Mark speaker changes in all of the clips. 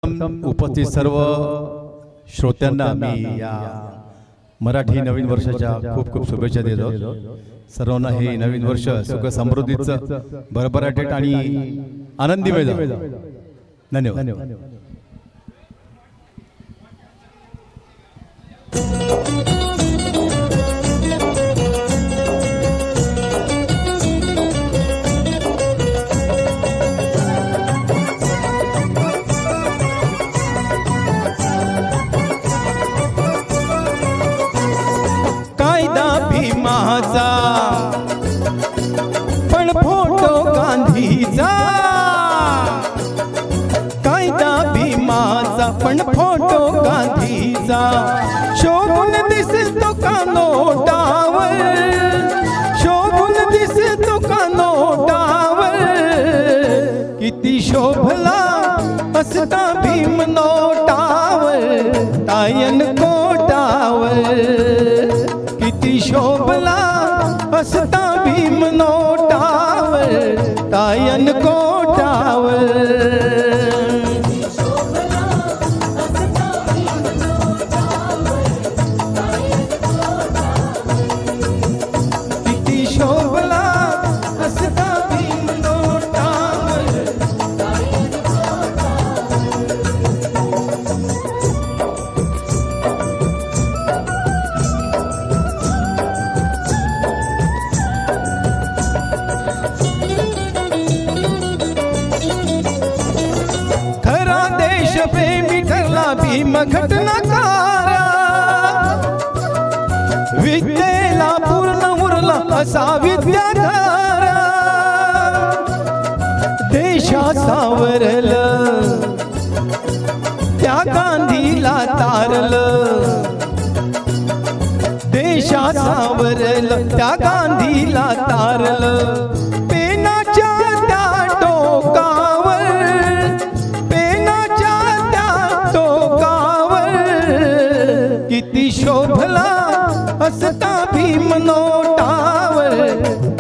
Speaker 1: उपस्थित सर्व श्रोत्यांना मी या मराठी नवीन वर्षाच्या खूप खूप शुभेच्छा देतो। सर्वांना हे नवीन वर्ष सुख समृद्धीचं भरभराटीत आणि आनंदीमय जावो। धन्यवाद।
Speaker 2: भीमाचा पण फोटो गांधीचा, कायदा भीमाचा पण फोटो गांधीचा, शोभून दिसतो का नोटावर, शोभून दिसतो का नोटावर, किती शोभला असता भीम नोटावर, तायन कोटावर, किती शोभला असता भीम नोटावर, तायन कोटावर, किती शोभला असता भीम नोटावर, प्रेमी ठरला भीम घटनाकार, विद्येला पूर्ण उरला असा विद्याधर, देशा सावरल त्या गांधीला तारल, देशा सावरल त्या गांधीला तारल, पेनाच्या त्या टोकावर, किती शोभला असता भीम नोटावर,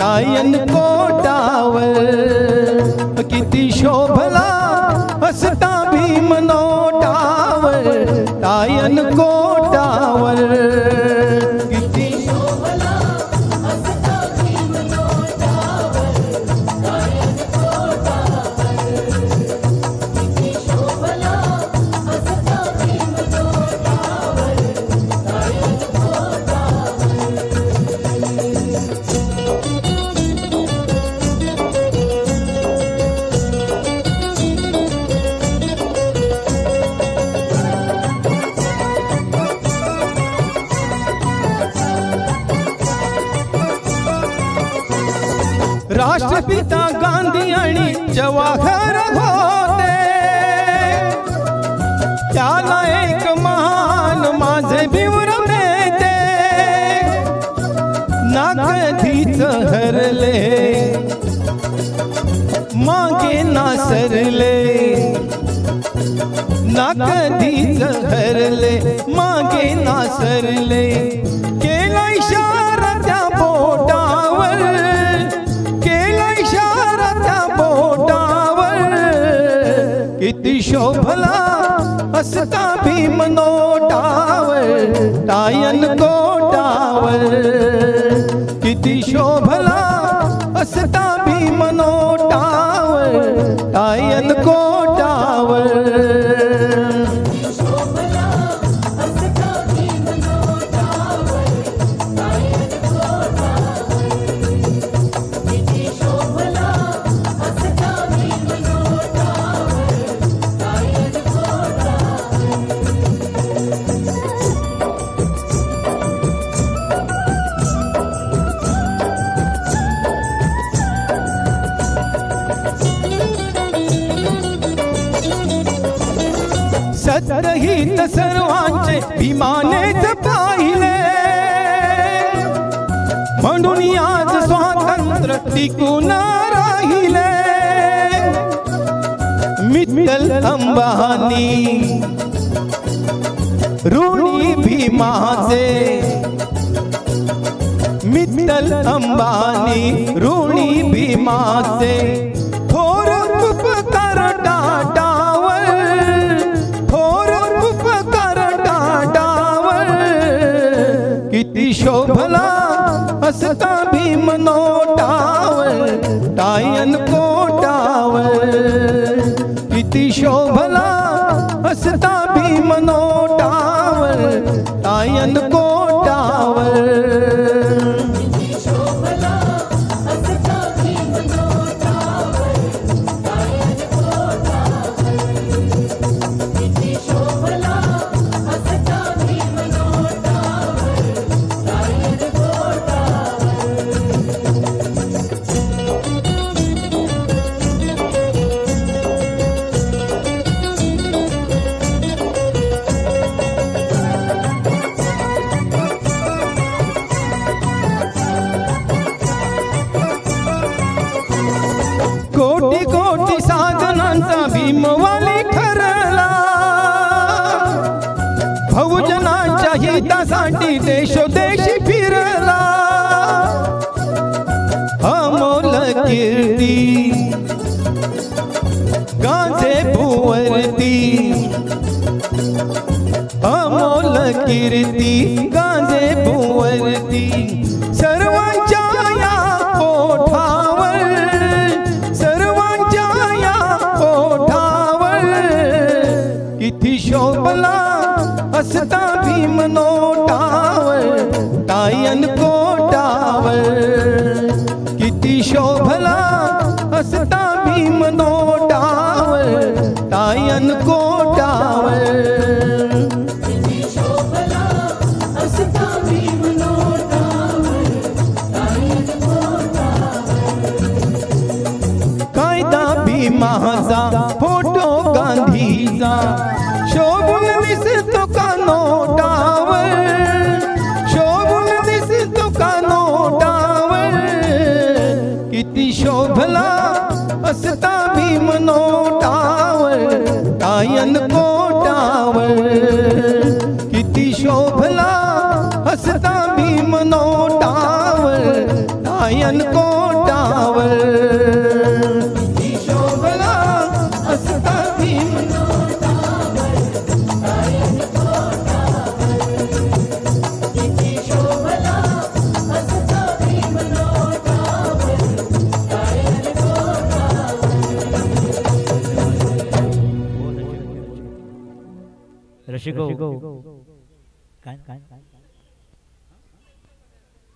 Speaker 2: तायन कोटावर, किती शोभला असता भीम नोटावर, तायन कोटावर, किती शोभला असता भीम नोटावर, तायन कोटावर, किती शोभला असता भीम नोटावर, राष्ट्रपिता गांधी आणि जवाहर होते, त्याला एक महान माझे बिवर देते, ना कधीच हरले मागे ना सरले, ना कधीच हरले मागे ना सरले, केला इशारा त्या बोटावर, किती शोभला असता भीम नोटावर, तायन कोटावर, किती शोभला असता भीम नोटावर, तायन कोटावर, सत्यहित सर्वांचे भीमानेच पाहिले, म्हणून आज स्वातंत्र्य टिकून राहिले, मित्तल अंबानी ऋणी भीमाचे, मित्तल अंबानी ऋणी भीमाचे, थोर उपकार टाटावर, शोभला हसता भीम नोटावर टायन कोटावर किती शोभला हसता भीम नोटावर टायन कोटावर कोटी कोटी साधनांचा भीमवाली ठरला बहुजनांच्या हितासाठी देशोदेशी फिरला अमोल कीर्ती गाजे भुवरती अमोल कीर्ती गाजे भुवरती सर्वांच्या या कोठावर किती शोभला हसता भीम नोटावर टायन कोटावर किती शोभला हसता भीम नोटावर टायन कोटावर किती शोभला हसता भीम नोटावर टायन कोटावर कायदा भीमाचा फोटो गांधीचा शोभून दिसतो का नोटावर शोभून दिसतो का नोटावर किती शोभला हसता भीम नोटावर टायन कोटावर किती शोभला हसता भीम नोटावर टायन कोटावर किती शोभला हसता भीम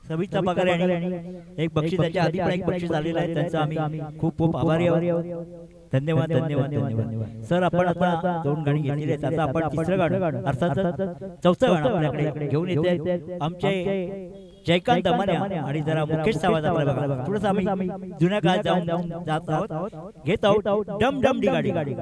Speaker 3: सविता पगार यांनी एक बक्षीस त्याच्या आधी पण एक बक्षीस आलेलं आहे त्यांचा आम्ही खूप खूप आभारी आहोत. धन्यवाद धन्यवाद धन्यवाद सर. आपण आता 2 गाणी घेतलेली आहेत. आता आपण तिसरं गाणं अर्थात चौथं गाणं आपल्याकडे घेऊन येते आमचे जयकांत दमाने आणि जरा मुकेश सावंत आपल्याला बघा. थोडंसं आम्ही जुन्या काळात जात आहोत घेत आहोत डम डम डी गाडी.